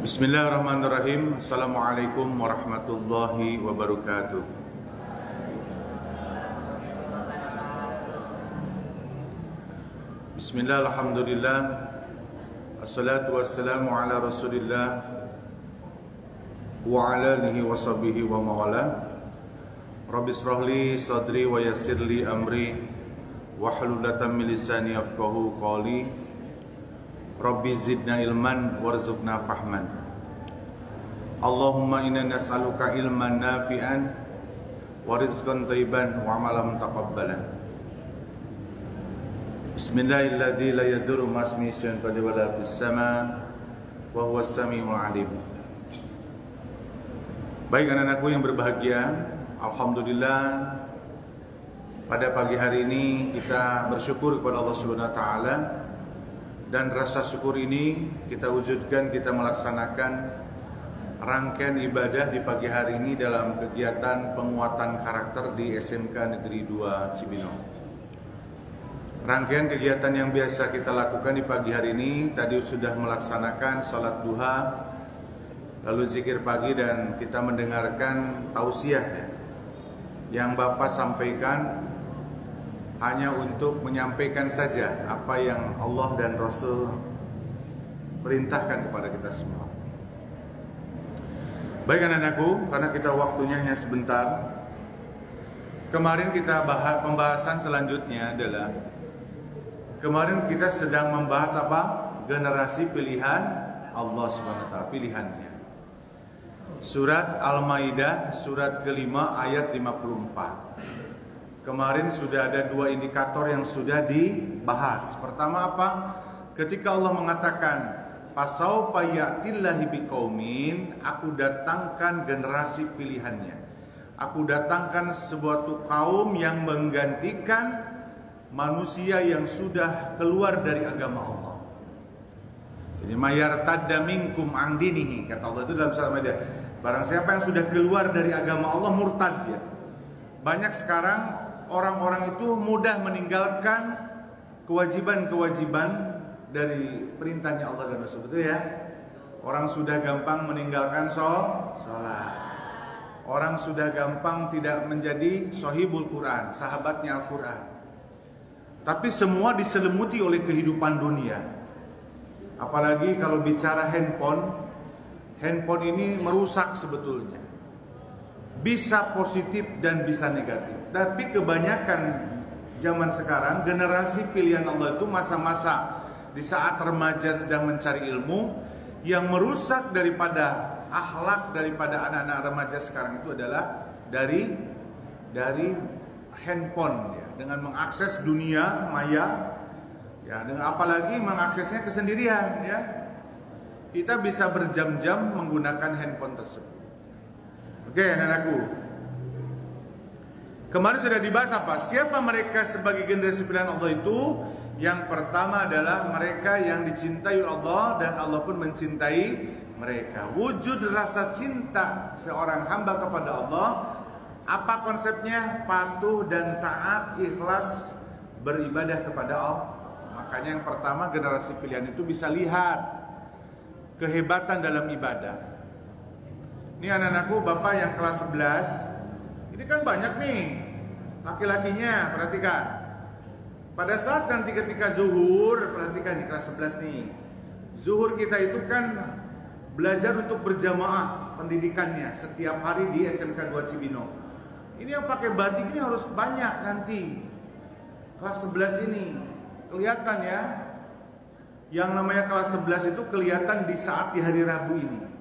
Bismillahirrahmanirrahim. Assalamualaikum warahmatullahi wabarakatuh. Bismillah, alhamdulillah, assalatu wassalamu ala rasulillah wa ala alihi wa sahbihi wa mawala. Rabbi shrahli sadri wa yassirli amri wahlul 'uqdatam min lisani yafqahu qawli. Rabbi zidna ilman warzuqna fahman. Allahumma inna nas'aluka ilman nafi'an wa rizqan thayyiban wa amalan mutaqabbalan. Bismillahilladzi la yadurru ma'asmihi syai'un fil ardi was sama wa huwas samiul alim. Baik anak-anakku yang berbahagia, alhamdulillah pada pagi hari ini kita bersyukur kepada Allah Subhanahu wa taala. Dan rasa syukur ini kita wujudkan, kita melaksanakan rangkaian ibadah di pagi hari ini dalam kegiatan penguatan karakter di SMK Negeri 2 Cibinong. Rangkaian kegiatan yang biasa kita lakukan di pagi hari ini, tadi sudah melaksanakan sholat duha, lalu zikir pagi, dan kita mendengarkan tausiah yang Bapak sampaikan hanya untuk menyampaikan saja apa yang Allah dan Rasul perintahkan kepada kita semua. Baik anak-anakku, karena kita waktunya hanya sebentar, kemarin kita bahas pembahasan selanjutnya adalah kemarin kita sedang membahas apa? Generasi pilihan Allah SWT, pilihannya. Surat Al-Maidah, surat kelima ayat 54. Kemarin sudah ada dua indikator yang sudah dibahas. Pertama apa? Ketika Allah mengatakan pasaufa ya'tillahi biqaumin, aku datangkan generasi pilihannya. Aku datangkan sebuah kaum yang menggantikan manusia yang sudah keluar dari agama Allah. Jadi mayartadda minkum an dinihi, kata Allah itu dalam surat Al-Maidah. Barang siapa yang sudah keluar dari agama Allah, murtad dia. Banyak sekarang orang-orang itu mudah meninggalkan kewajiban-kewajiban dari perintahnya Allah dan Rasul, betul ya? Orang sudah gampang meninggalkan sholat. Orang sudah gampang tidak menjadi sahibul Quran, sahabatnya Al-Quran. Tapi semua diselimuti oleh kehidupan dunia. Apalagi kalau bicara handphone ini merusak sebetulnya. Bisa positif dan bisa negatif. Tapi kebanyakan zaman sekarang, generasi pilihan Allah itu masa-masa di saat remaja sedang mencari ilmu. Yang merusak daripada akhlak daripada anak-anak remaja sekarang itu adalah dari handphone ya, dengan mengakses dunia maya ya, dengan apalagi mengaksesnya kesendirian ya. Kita bisa berjam-jam menggunakan handphone tersebut. Oke anak-anakku, kemarin sudah dibahas apa? Siapa mereka sebagai generasi pilihan Allah itu? Yang pertama adalah mereka yang dicintai Allah dan Allah pun mencintai mereka. Wujud rasa cinta seorang hamba kepada Allah, apa konsepnya? Patuh dan taat, ikhlas beribadah kepada Allah. Makanya yang pertama, generasi pilihan itu bisa lihat kehebatan dalam ibadah. Ini anak-anakku, Bapak yang kelas 11, ini kan banyak nih laki-lakinya, perhatikan. Pada saat nanti ketika zuhur, perhatikan di kelas 11 nih, zuhur kita itu kan belajar untuk berjamaah pendidikannya setiap hari di SMK 2 Cibinong. Ini yang pakai batik ini harus banyak nanti. Kelas 11 ini kelihatan ya. Yang namanya kelas 11 itu kelihatan di saat di hari Rabu ini.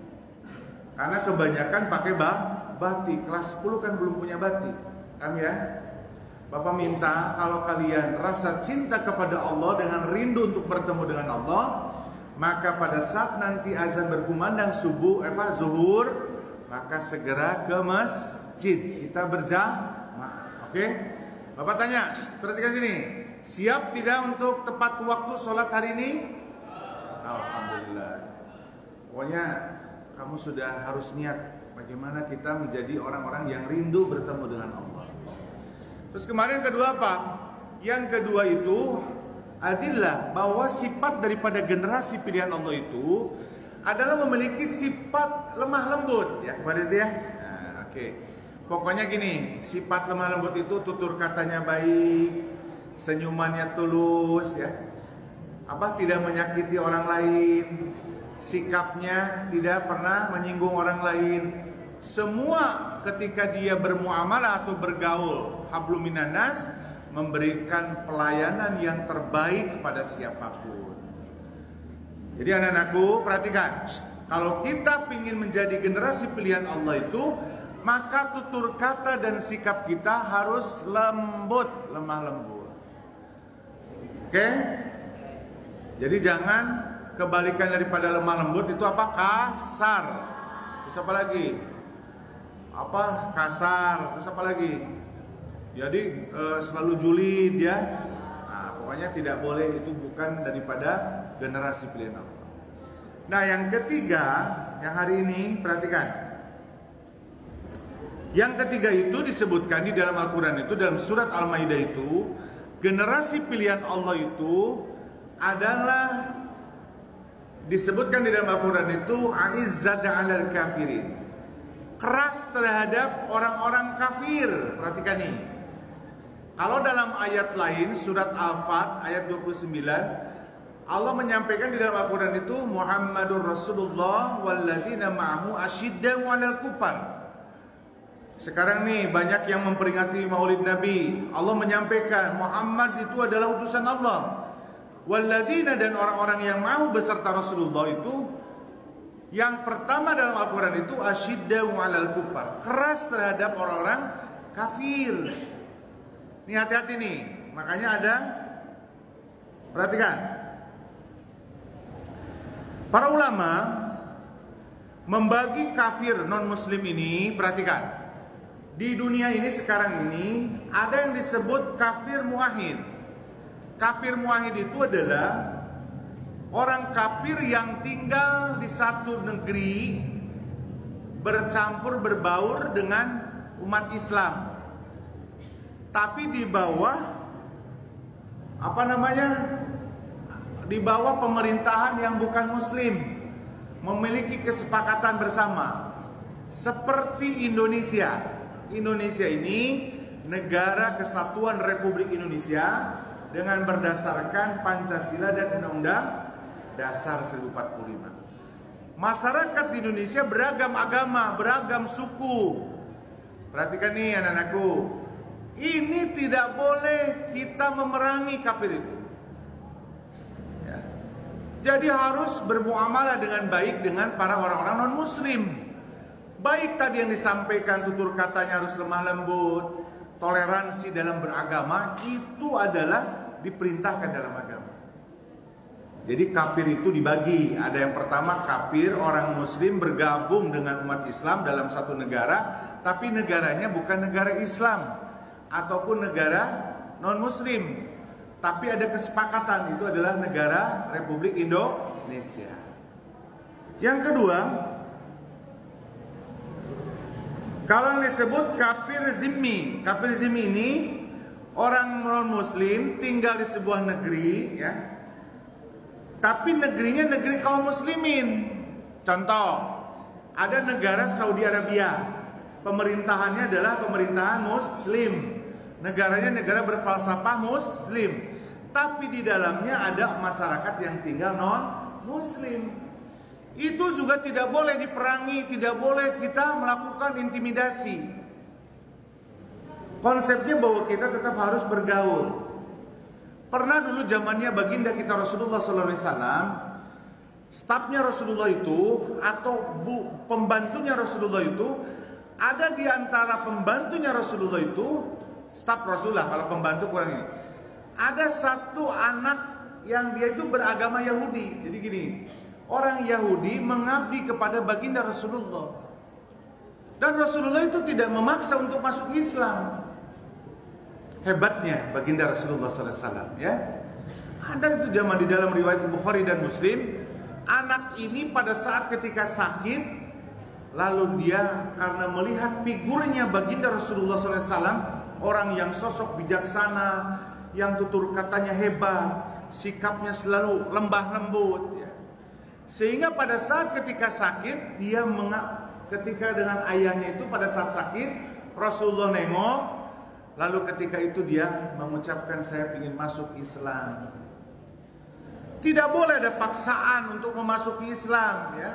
Karena kebanyakan pakai batik. Kelas 10 kan belum punya batik, kan ya? Bapak minta kalau kalian rasa cinta kepada Allah dengan rindu untuk bertemu dengan Allah, maka pada saat nanti azan berkumandang zuhur, maka segera ke masjid. Kita berjamaah. Oke? Bapak tanya, perhatikan sini. Siap tidak untuk tepat waktu sholat hari ini? Alhamdulillah. Pokoknya kamu sudah harus niat bagaimana kita menjadi orang-orang yang rindu bertemu dengan Allah. Terus kemarin kedua apa? Yang kedua itu adalah bahwa sifat daripada generasi pilihan Allah itu adalah memiliki sifat lemah lembut, ya kemarin itu ya. Nah, oke. Pokoknya gini, sifat lemah lembut itu tutur katanya baik, senyumannya tulus, ya. Tidak menyakiti orang lain, sikapnya tidak pernah menyinggung orang lain. Semua ketika dia bermuamalah atau bergaul, hablum minan nas, memberikan pelayanan yang terbaik kepada siapapun. Jadi anak-anakku perhatikan, kalau kita ingin menjadi generasi pilihan Allah itu, maka tutur kata dan sikap kita harus lembut, lemah lembut. Oke? Jadi jangan kebalikan daripada lemah lembut itu apa? Kasar. Terus apa lagi? Kasar. Terus apa lagi? Jadi selalu julid ya. Nah, pokoknya tidak boleh, itu bukan daripada generasi pilihan Allah. Nah, yang ketiga, yang hari ini perhatikan. Yang ketiga itu disebutkan di dalam Al-Quran itu, dalam surat Al-Maidah itu, generasi pilihan Allah itu adalah disebutkan di dalam Al-Quran itu a'izzat 'alal kafirin, keras terhadap orang-orang kafir. Perhatikan nih. Kalau dalam ayat lain surat Al-Fat ayat 29, Allah menyampaikan di dalam Al-Quran itu Muhammadur Rasulullah walladzina ma'ahu asyiddau 'alal kufar. Sekarang nih banyak yang memperingati Maulid Nabi. Allah menyampaikan Muhammad itu adalah utusan Allah. Walladzina, dan orang-orang yang mau beserta Rasulullah itu, yang pertama dalam Al-Quran itu asyiddau 'alal kufar, keras terhadap orang-orang kafir. Ini hati-hati nih. Makanya ada, perhatikan, para ulama membagi kafir non-muslim ini. Perhatikan, di dunia ini sekarang ini ada yang disebut kafir muahid. Kafir muahid itu adalah orang kafir yang tinggal di satu negeri, bercampur berbaur dengan umat Islam, tapi di bawah di bawah pemerintahan yang bukan muslim, memiliki kesepakatan bersama. Seperti Indonesia. Indonesia ini negara kesatuan Republik Indonesia dengan berdasarkan Pancasila dan Undang-Undang Dasar 1045. Masyarakat di Indonesia beragam agama, beragam suku. Perhatikan nih anak-anakku, ini tidak boleh kita memerangi kafir itu. Ya. Jadi harus bermuamalah dengan baik dengan para orang-orang non-muslim. Baik tadi yang disampaikan, tutur katanya harus lemah lembut, toleransi dalam beragama, itu adalah diperintahkan dalam agama. Jadi kafir itu dibagi. Ada yang pertama kafir orang muslim bergabung dengan umat Islam dalam satu negara, tapi negaranya bukan negara Islam ataupun negara non muslim, tapi ada kesepakatan itu adalah negara Republik Indonesia. Yang kedua, kalau disebut kafir zimmi. Kafir zimmi ini orang non muslim tinggal di sebuah negeri, ya, tapi negerinya negeri kaum muslimin. Contoh, ada negara Saudi Arabia, pemerintahannya adalah pemerintahan muslim, negaranya negara berfalsafah muslim, tapi di dalamnya ada masyarakat yang tinggal non muslim. Itu juga tidak boleh diperangi, tidak boleh kita melakukan intimidasi. Konsepnya bahwa kita tetap harus bergaul. Pernah dulu zamannya baginda kita Rasulullah SAW, stafnya Rasulullah itu atau pembantunya Rasulullah itu, ada di antara pembantunya Rasulullah itu, staf Rasulullah, kalau pembantu kurang ini, ada satu anak yang dia itu beragama Yahudi. Jadi gini, orang Yahudi mengabdi kepada baginda Rasulullah, dan Rasulullah itu tidak memaksa untuk masuk Islam. Hebatnya baginda Rasulullah SAW, ya. Ada itu zaman di dalam riwayat Bukhari dan Muslim, anak ini pada saat ketika sakit, lalu dia karena melihat figurnya baginda Rasulullah SAW, orang yang sosok bijaksana, yang tutur katanya hebat, sikapnya selalu lembah lembut, ya. Sehingga pada saat ketika sakit, ketika dengan ayahnya itu pada saat sakit, Rasulullah nengok, lalu ketika itu dia mengucapkan, saya ingin masuk Islam. Tidak boleh ada paksaan untuk memasuki Islam, ya.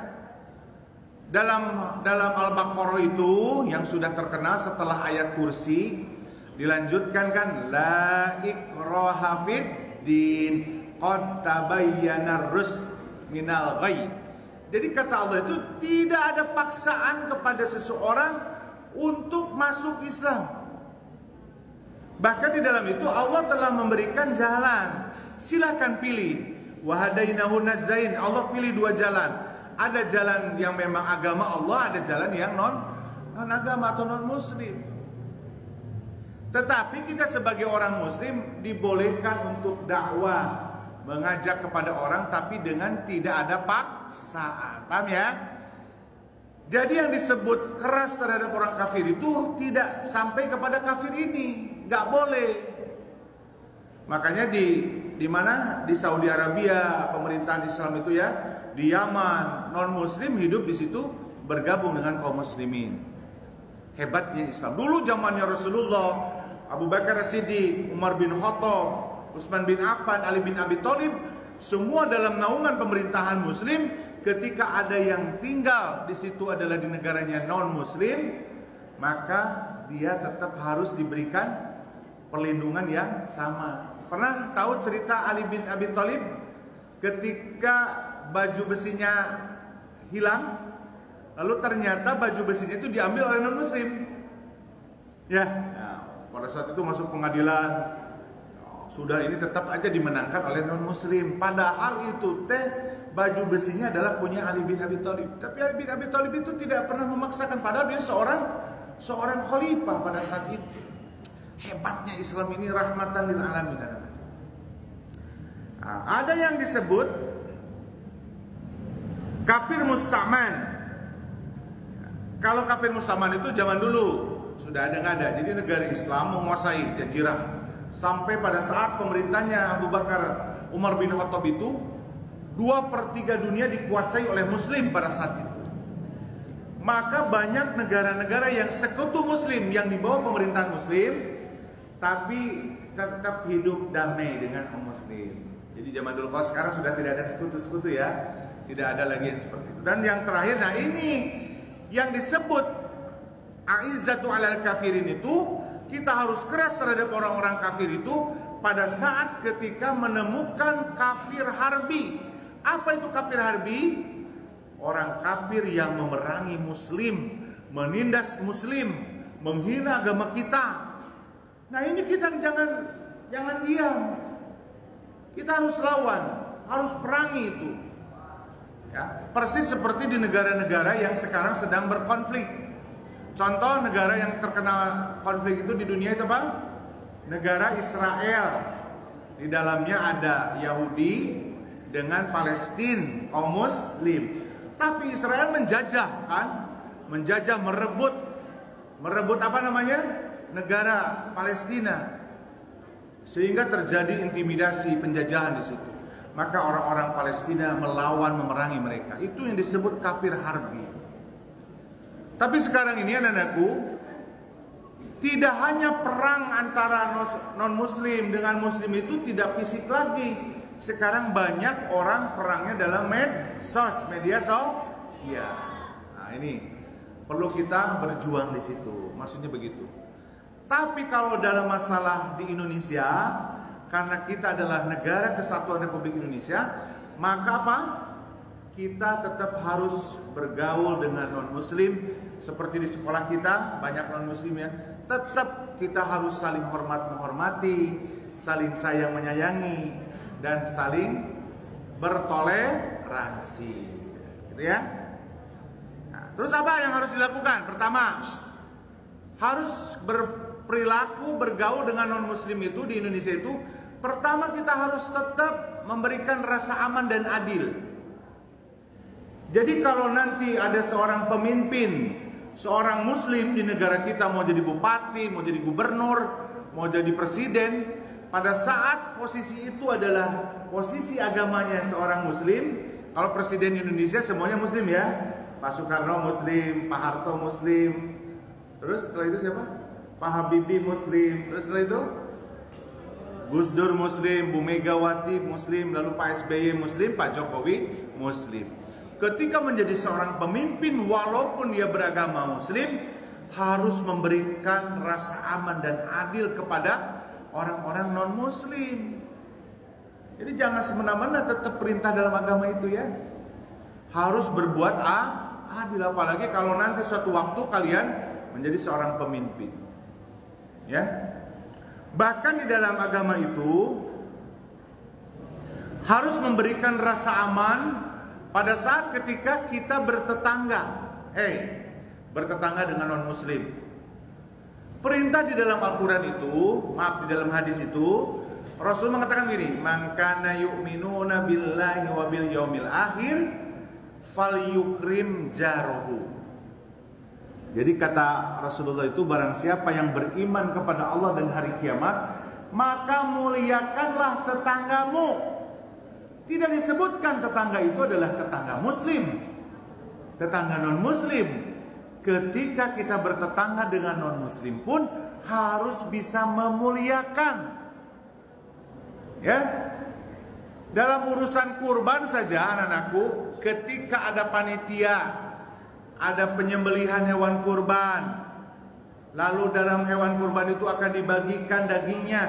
Dalam Al-Baqarah itu yang sudah terkenal setelah ayat kursi, dilanjutkan kan, la ikraha fid din qad tabayyana rusyd minal ghayy. Jadi kata Allah itu tidak ada paksaan kepada seseorang untuk masuk Islam. Bahkan di dalam itu Allah telah memberikan jalan. Silakan pilih. Wa hadainahu najdain. Allah pilih dua jalan. Ada jalan yang memang agama Allah, ada jalan yang non agama atau non muslim. Tetapi kita sebagai orang muslim dibolehkan untuk dakwah, mengajak kepada orang, tapi dengan tidak ada paksaan. Paham ya? Jadi yang disebut keras terhadap orang kafir itu tidak sampai kepada kafir ini, nggak boleh. Makanya di mana, di Saudi Arabia pemerintahan Islam itu ya, di Yaman non muslim hidup di situ bergabung dengan kaum muslimin. Hebatnya Islam. Dulu zamannya Rasulullah, Abu Bakar As-Siddiq, Umar bin Khattab, Utsman bin Affan, Ali bin Abi Thalib, semua dalam naungan pemerintahan muslim. Ketika ada yang tinggal di situ adalah di negaranya non muslim, maka dia tetap harus diberikan perlindungan yang sama. Pernah tahu cerita Ali bin Abi Thalib ketika baju besinya hilang, lalu ternyata baju besinya itu diambil oleh non muslim. Ya, pada saat itu masuk pengadilan, sudah ini tetap aja dimenangkan oleh non muslim. Padahal itu baju besinya adalah punya Ali bin Abi Thalib. Tapi Ali bin Abi Thalib itu tidak pernah memaksakan, padahal dia seorang khalifah pada saat itu. Hebatnya Islam ini, rahmatan lil alamin. Ada yang disebut kafir musta'man. Kalau kafir musta'man itu zaman dulu sudah ada nggak ada. Jadi negara Islam menguasai jazirah sampai pada saat pemerintahnya Abu Bakar Umar bin Khattab itu 2/3 dunia dikuasai oleh muslim pada saat itu. Maka banyak negara-negara yang sekutu muslim, yang di bawah pemerintahan muslim, tapi tetap hidup damai dengan kaum muslim. Jadi zaman dulu, kalau sekarang sudah tidak ada sekutu-sekutu ya, tidak ada lagi yang seperti itu. Dan yang terakhir, nah ini yang disebut a'izzatu 'alal kafirin itu, kita harus keras terhadap orang-orang kafir itu pada saat ketika menemukan kafir harbi. Apa itu kafir harbi? Orang kafir yang memerangi muslim, menindas muslim, menghina agama kita. Nah ini kita jangan diam. Kita harus lawan, harus perangi itu. Ya, persis seperti di negara-negara yang sekarang sedang berkonflik. Contoh negara yang terkena konflik itu di dunia itu apa? Negara Israel. Di dalamnya ada Yahudi dengan Palestina, kaum muslim. Tapi Israel menjajah kan? Menjajah, merebut apa namanya? Negara Palestina. Sehingga terjadi intimidasi, penjajahan di situ. Maka orang-orang Palestina melawan, memerangi mereka. Itu yang disebut kafir harbi. Tapi sekarang ini anak-anakku, tidak hanya perang antara non-muslim dengan muslim itu tidak fisik lagi. Sekarang banyak orang perangnya dalam media sosial. Nah ini perlu kita berjuang di situ. Maksudnya begitu. Tapi kalau dalam masalah di Indonesia, karena kita adalah negara kesatuan Republik Indonesia, maka apa? Kita tetap harus bergaul dengan non-muslim. Seperti di sekolah kita, banyak non-muslim ya. Tetap kita harus saling menghormati, saling sayang menyayangi, dan saling bertoleransi. Gitu ya. Nah, terus apa yang harus dilakukan? Pertama, harus berperilaku bergaul dengan non-muslim itu di Indonesia itu. Pertama kita harus tetap memberikan rasa aman dan adil. Jadi kalau nanti ada seorang pemimpin, seorang muslim di negara kita, mau jadi bupati, mau jadi gubernur, mau jadi presiden, pada saat posisi itu adalah posisi agamanya seorang muslim, Kalau presiden Indonesia semuanya muslim ya. Pak Soekarno muslim, Pak Harto muslim. Terus setelah itu siapa? Pak Habibie muslim. Terus setelah itu Gus Dur muslim, Bu Megawati muslim, lalu Pak SBY muslim, Pak Jokowi muslim. Ketika menjadi seorang pemimpin, walaupun dia beragama muslim, harus memberikan rasa aman dan adil kepada orang-orang non muslim. Jadi jangan semena-mena, tetap perintah dalam agama itu ya. Harus berbuat adil, apalagi kalau nanti suatu waktu kalian menjadi seorang pemimpin. Ya. Bahkan di dalam agama itu harus memberikan rasa aman pada saat ketika kita bertetangga. Bertetangga dengan non muslim. Perintah di dalam Al-Quran itu, di dalam hadis itu, Rasul mengatakan gini, "Man kana yu'minuna billahi wa bil yaumil akhir falyukrim jarahu." Jadi kata Rasulullah itu, barang siapa yang beriman kepada Allah dan hari kiamat, maka muliakanlah tetanggamu. Tidak disebutkan tetangga itu adalah tetangga muslim, tetangga non muslim. Ketika kita bertetangga dengan non muslim pun harus bisa memuliakan. Ya. Dalam urusan kurban saja anak-anakku, ketika ada panitia, ada penyembelihan hewan kurban, lalu dalam hewan kurban itu akan dibagikan dagingnya,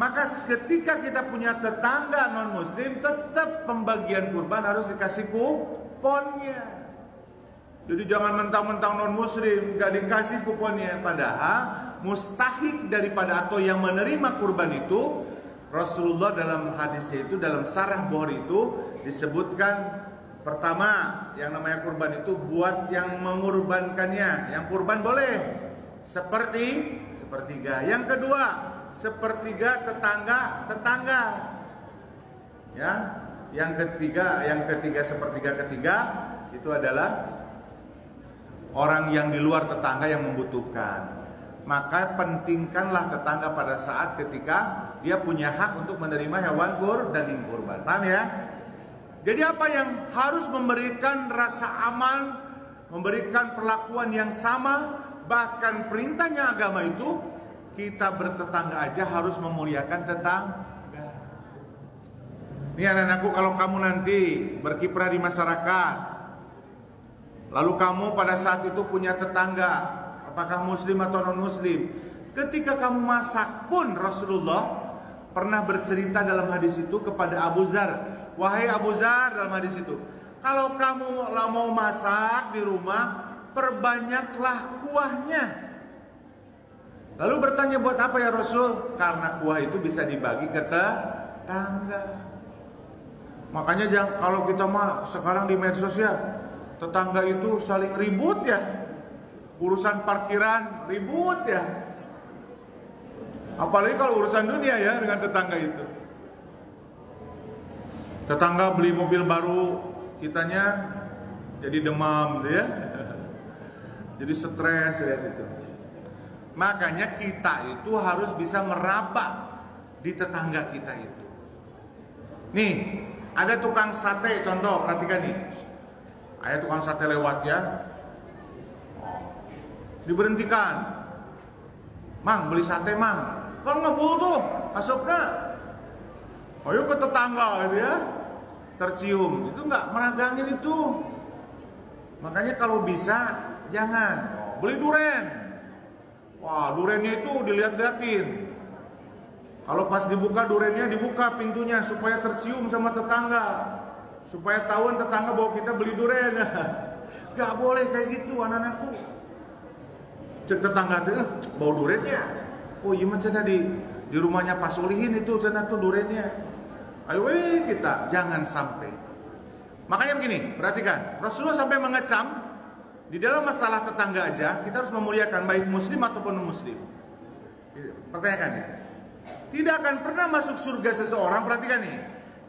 maka ketika kita punya tetangga non muslim, tetap pembagian kurban harus dikasih kuponnya. Jadi jangan mentang-mentang non muslim gak dikasih kuponnya. Padahal mustahik daripada atau yang menerima kurban itu, Rasulullah dalam hadisnya itu, dalam Sarah Bukhari itu disebutkan, pertama, yang namanya kurban itu buat yang mengurbankannya. Yang kurban boleh sepertiga. Yang kedua, sepertiga tetangga. Ya. Yang ketiga sepertiga ketiga itu adalah orang yang di luar tetangga yang membutuhkan. Maka pentingkanlah tetangga pada saat ketika dia punya hak untuk menerima hewan daging kurban. Paham ya? Jadi apa yang harus memberikan rasa aman, memberikan perlakuan yang sama, bahkan perintahnya agama itu, kita bertetangga aja harus memuliakan tetangga. Ini anak-anakku, kalau kamu nanti berkiprah di masyarakat, lalu kamu pada saat itu punya tetangga, apakah muslim atau non muslim, ketika kamu masak pun Rasulullah pernah bercerita dalam hadis itu kepada Abu Dzar, "Wahai Abu Dzar," dalam hadis itu, "kalau kamu mau masak di rumah, perbanyaklah kuahnya." Lalu bertanya, "Buat apa ya Rasul?" "Karena kuah itu bisa dibagi ke tetangga." Makanya kalau kita sekarang di medsos ya, tetangga itu saling ribut ya. Urusan parkiran ribut ya. Apalagi kalau urusan dunia ya dengan tetangga itu. Tetangga beli mobil baru, kitanya jadi demam gitu ya. Jadi stres ya gitu. Makanya kita itu harus bisa meraba di tetangga kita itu. Nih, ada tukang sate, contoh, perhatikan nih. Ada tukang sate lewat ya. Diberhentikan. "Mang, beli sate, Mang." "Kan ngebul tuh, asupna." Ayo ke tetangga gitu ya. Tercium. Itu enggak meragangin itu. Makanya kalau bisa jangan. Beli duren. Wah, durennya itu dilihat-liatin. Kalau pas dibuka durennya, dibuka pintunya supaya tercium sama tetangga. Supaya tahuan tetangga bahwa kita beli duren. Gak boleh kayak gitu anak-anakku. Cek tetangga tuh, bau durennya. Oh iya macam di rumahnya Pak Solihin itu cina tuh durennya. Ayo kita jangan sampai. Makanya begini, perhatikan. Rasulullah sampai mengecam di dalam masalah tetangga aja kita harus memuliakan baik muslim ataupun non muslim. Pertanyakan nih. Tidak akan pernah masuk surga seseorang, perhatikan nih,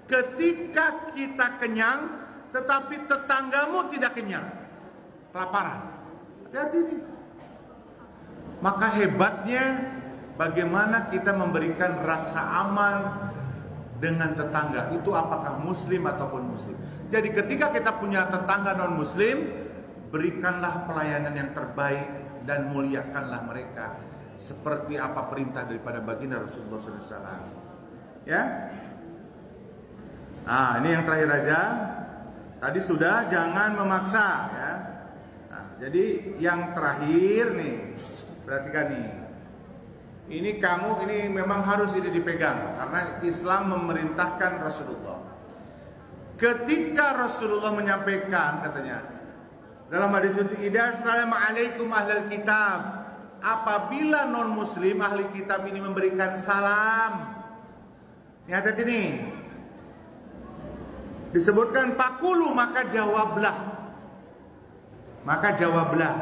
ketika kita kenyang tetapi tetanggamu tidak kenyang, kelaparan. Hati-hati nih. Maka hebatnya bagaimana kita memberikan rasa aman, dengan tetangga itu apakah muslim ataupun muslim. Jadi ketika kita punya tetangga non muslim, berikanlah pelayanan yang terbaik dan muliakanlah mereka seperti apa perintah daripada baginda Rasulullah SAW. Ya. Nah, ini yang terakhir aja. Tadi sudah, jangan memaksa ya. Nah, jadi yang terakhir nih, perhatikan nih. Ini memang harus ini dipegang karena Islam memerintahkan Rasulullah. Ketika Rasulullah menyampaikan, katanya dalam hadis itu, idza salama alaikum ahlul kitab, apabila non muslim ahli kitab ini memberikan salam, lihat ini disebutkan pakulu, maka jawablah.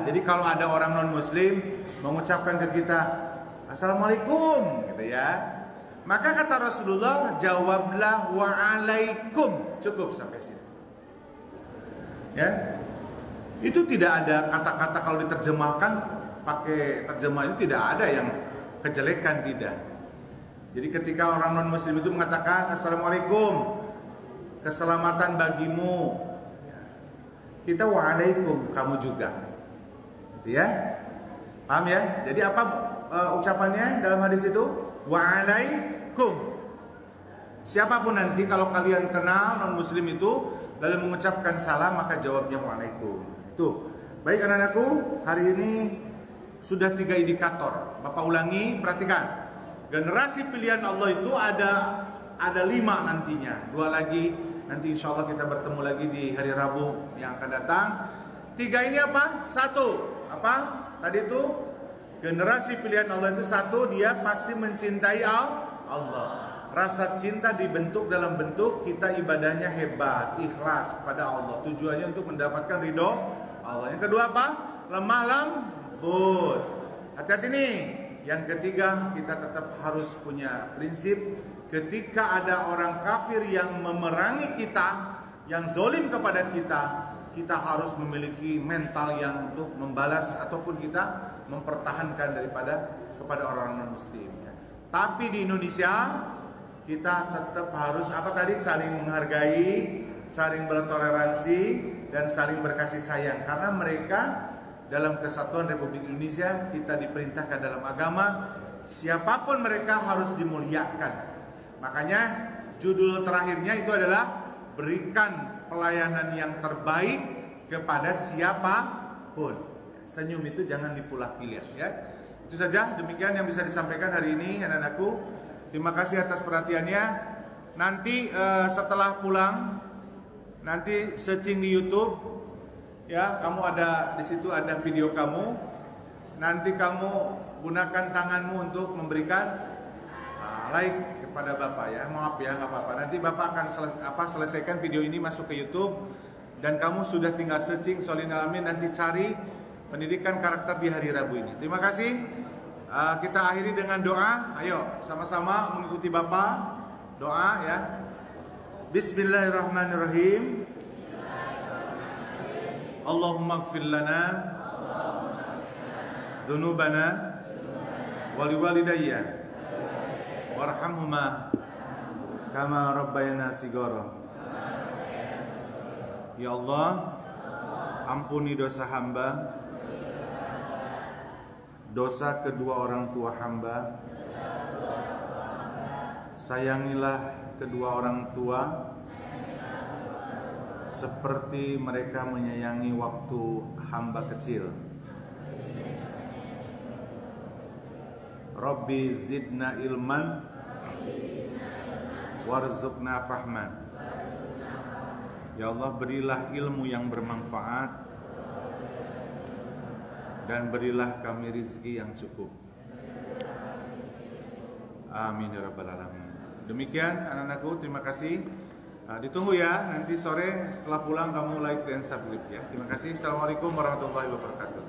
Jadi kalau ada orang non muslim mengucapkan ke kita assalamualaikum gitu ya, maka kata Rasulullah, jawablah waalaikum. Cukup sampai sini ya. Itu tidak ada kata-kata kalau diterjemahkan pakai terjemah itu tidak ada yang kejelekan, tidak. Jadi ketika orang non muslim itu mengatakan assalamualaikum, keselamatan bagimu, kita waalaikum, kamu juga gitu ya. Paham ya? Jadi apa ucapannya dalam hadis itu? Waalaikum. Siapapun nanti kalau kalian kenal non muslim itu lalu mengucapkan salam, maka jawabnya waalaikum. Itu. Baik anak-anakku, hari ini sudah 3 indikator. Bapak ulangi, perhatikan. Generasi pilihan Allah itu ada 5 nantinya. 2 lagi, nanti insya Allah kita bertemu lagi di hari Rabu yang akan datang. 3 ini apa? 1. Apa? Tadi itu generasi pilihan Allah itu 1, dia pasti mencintai Allah. Rasa cinta dibentuk dalam bentuk kita ibadahnya hebat, ikhlas kepada Allah. Tujuannya untuk mendapatkan ridho Allah. Yang kedua apa? Lemah lembut. Hati-hati nih. Yang ketiga, kita tetap harus punya prinsip. Ketika ada orang kafir yang memerangi kita, yang zolim kepada kita, kita harus memiliki mental yang untuk membalas ataupun kita mempertahankan kepada orang non muslim. Tapi di Indonesia kita tetap harus apa tadi, saling menghargai, saling bertoleransi dan saling berkasih sayang, karena mereka dalam kesatuan Republik Indonesia kita diperintahkan dalam agama siapapun mereka harus dimuliakan. Makanya judul terakhirnya itu adalah berikan pelayanan yang terbaik kepada siapapun. Senyum itu jangan dipula-pilih ya. Itu saja, demikian yang bisa disampaikan hari ini anak-anakku. Terima kasih atas perhatiannya. Nanti setelah pulang, nanti searching di YouTube, ya, kamu ada di situ ada video kamu. Nanti kamu gunakan tanganmu untuk memberikan like kepada Bapak ya. Maaf ya, nggak apa-apa. Nanti Bapak akan selesaikan video ini masuk ke YouTube dan kamu sudah tinggal searching Solihin Al-Amin, nanti cari pendidikan karakter di hari Rabu ini. Terima kasih. Kita akhiri dengan doa. Ayo sama-sama mengikuti Bapak. Doa ya. Bismillahirrahmanirrahim. Allahumma ighfir lana dzunubana wa liwalidayya warhamhuma kama rabbayana shighara. Ya Allah, ampuni dosa hamba, dosa kedua orang tua hamba. Sayangilah kedua orang tua seperti mereka menyayangi waktu hamba kecil. Rabbi zidna ilman warzuqna fahman. Ya Allah, berilah ilmu yang bermanfaat dan berilah kami rizki yang cukup. Amin ya rabbal alamin. Demikian anak-anakku, terima kasih. Ditunggu ya, nanti sore setelah pulang kamu like dan subscribe ya. Terima kasih. Assalamualaikum warahmatullahi wabarakatuh.